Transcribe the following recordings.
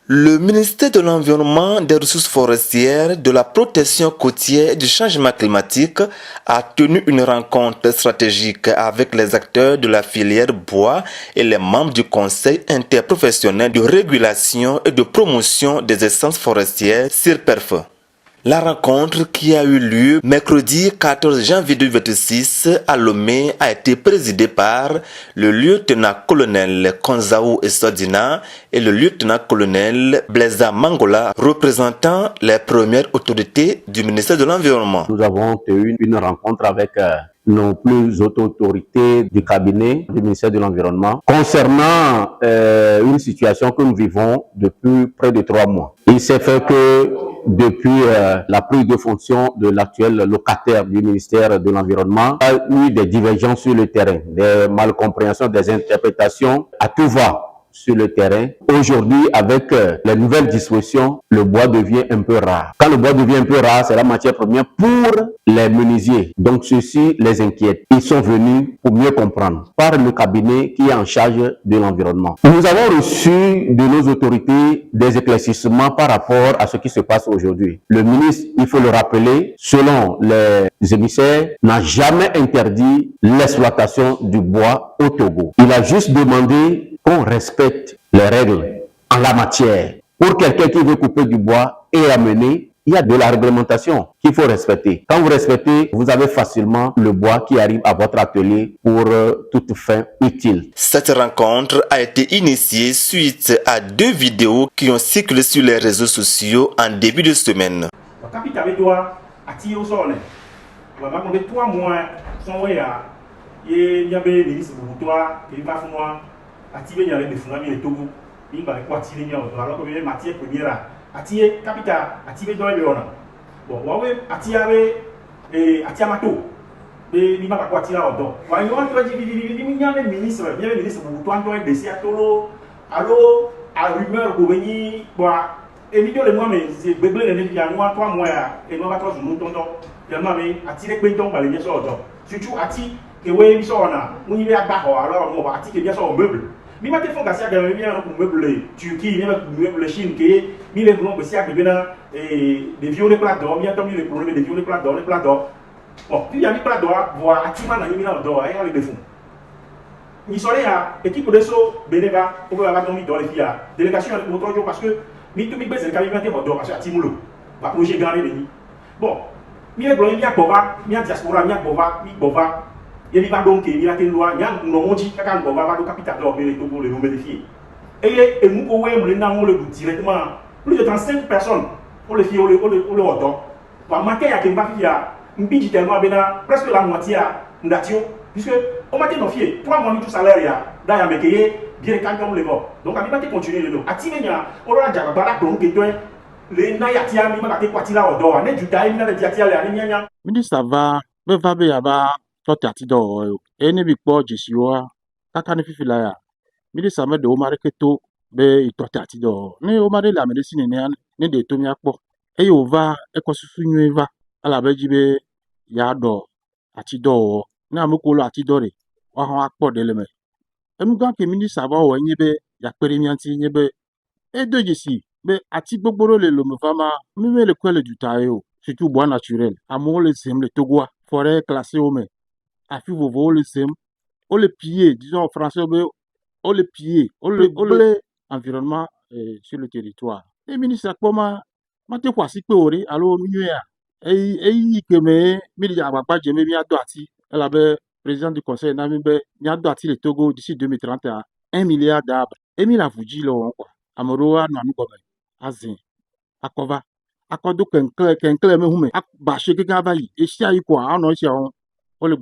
Le ministère de l'Environnement, des Ressources forestières, de la protection côtière et du changement climatique a tenu une rencontre stratégique avec les acteurs de la filière bois et les membres du Conseil interprofessionnel de régulation et de promotion des essences forestières CIRPERF. La rencontre qui a eu lieu mercredi 14 janvier 2026 à Lomé a été présidée par le lieutenant-colonel Konzaou Essodina et le lieutenant-colonel Blaisa Mangola, représentant les premières autorités du ministère de l'Environnement. Nous avons eu une rencontre avec nos plus hautes autorités du cabinet du ministère de l'Environnement concernant une situation que nous vivons depuis près de 3 mois. Il s'est fait que depuis la prise de fonction de l'actuel locataire du ministère de l'Environnement, il y a eu des divergences sur le terrain, des malcompréhensions, des interprétations à tout va sur le terrain. Aujourd'hui, avec les nouvelles dispositions, le bois devient un peu rare. Quand le bois devient un peu rare, c'est la matière première pour les menuisiers. Donc, ceci les inquiète. Ils sont venus pour mieux comprendre par le cabinet qui est en charge de l'environnement. Nous avons reçu de nos autorités des éclaircissements par rapport à ce qui se passe aujourd'hui. Le ministre, il faut le rappeler, selon les émissaires, n'a jamais interdit l'exploitation du bois au Togo. Il a juste demandé qu'on respecte les règles en la matière. Pour quelqu'un qui veut couper du bois et amener, il y a de la réglementation qu'il faut respecter. Quand vous respectez, vous avez facilement le bois qui arrive à votre atelier pour toute fin utile. Cette rencontre a été initiée suite à 2 vidéos qui ont circulé sur les réseaux sociaux en début de semaine. Atibe nyale defuna mi Togo bi ba ko atile nya o alors que matière première atie capital atibe do le ona bon wa we atiawe atiamato be bi ba ko atila odo wa yo to ji bi nyale ministre butu anto e desi atolo allo a rumeur ko beni boa emi do le moi mais c'est beble ne bi anwa 3 mois ya e no ba to sunu tonto tellement mais atile pe ton ba le so odo surtout ati que oui, ils sont là. On y va alors on va attirer bien sûr au meuble. Mais maintenant, il faut que ça gagne bien pour meuble Turquie, bien pour meuble Chine, qui mais les blancs aussi avec des violets plats d'or, bien entendu les problèmes des violets plats d'or, les plats d'or. Bon, puis il y a les plats d'or, voir attirer dans les milliards d'or, et on les défend. Ils sont là, équipe de saut, bénéva, pour avoir dormi dans les filles, délégation avec notre jour parce que mais tout le monde c'est quand même d'or parce que Timoulo, va projet gagner les bon, mais les blancs il y a Bova, il y a diaspora, il y a Bova, il Bova. Il y a donc il y a une loi, il y a un nom qui quand on va le capital d'or pour le vérifier. Et nous pouvons le directement plus de 35 personnes pour le fier au le auto. Pour matin il y a un budget tellement presque la moitié d'action puisque au matin nos fiers 3 mois tout salaire là d'ailleurs mais bien quand on le voit. Donc à matin continuer le atimer on va dire bara donc que toi les na yatia mi ma ka kwati la odo na juta mi na yatia la ni nya. Ministre va be aba tɔtati dɔ wɔyɔ ene bi kpɔ dzesiwa kaka ne fifi la ya ministre ame de woma ɖeke to be tɔtati dɔ ne woma ɖe le ame ɖe si nene ne de to miakpɔ eye wòva ekɔ susu nyuie va elabe dzi be yeaɖɔ ati dɔ wɔwɔ ne ame kewo le ati dɔ ɖe woaho akpɔ ɖe le me enu gã ke ministre va wɔ nye be yakpe ɖe mia ŋuti nye be edo dzesi be ati gbogbo ɖewo le lome va ma mi le kɔe le duta ye o surtout bois naturel amewo le zem le Togoa forêt classée wo me afi vovowo le zem wo le piller disons en français on le piller on le environnement sur le territoire les ministres akpɔma mate xɔ asi kpe o ɖe alo nyuia eyi ke me mi ɖe agbagba dze me miado ati elabe président du conseil na mi be miado ati le Togo d'ici 2030 1 milliard d'arbres emi le avu dzi le wɔm quoi ame ɖewo anɔ anugɔme azẽ akɔva akɔdo keŋkle me hume abashe gege va yi esia yi quoi anɔ esia wɔm le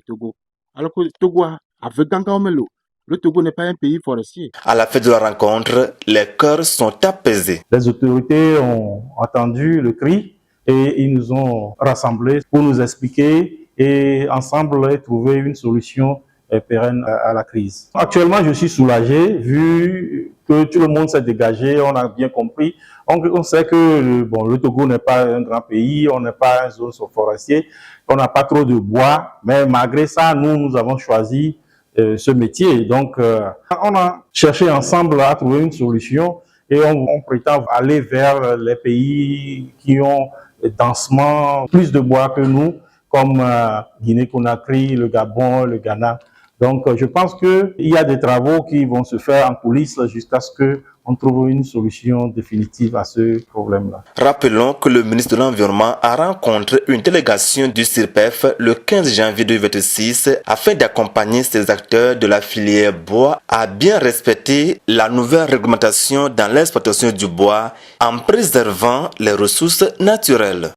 Togo. Alors que Togo avait le Togo n'est pas un pays forestier. À la fin de la rencontre, les cœurs sont apaisés. Les autorités ont entendu le cri et ils nous ont rassemblés pour nous expliquer et ensemble trouver une solution pérenne à la crise. Actuellement, je suis soulagé vu que tout le monde s'est dégagé, on a bien compris. On sait que le Togo n'est pas un grand pays, on n'est pas une zone forestière, on n'a pas trop de bois, mais malgré ça, nous avons choisi ce métier. Donc, on a cherché ensemble à trouver une solution et on prétend aller vers les pays qui ont densement plus de bois que nous, comme Guinée-Conakry, le Gabon, le Ghana. Donc, je pense qu'il y a des travaux qui vont se faire en coulisses jusqu'à ce qu'on trouve une solution définitive à ce problème-là. Rappelons que le ministre de l'Environnement a rencontré une délégation du CIRPEF le 15 janvier 2026 afin d'accompagner ces acteurs de la filière bois à bien respecter la nouvelle réglementation dans l'exploitation du bois en préservant les ressources naturelles.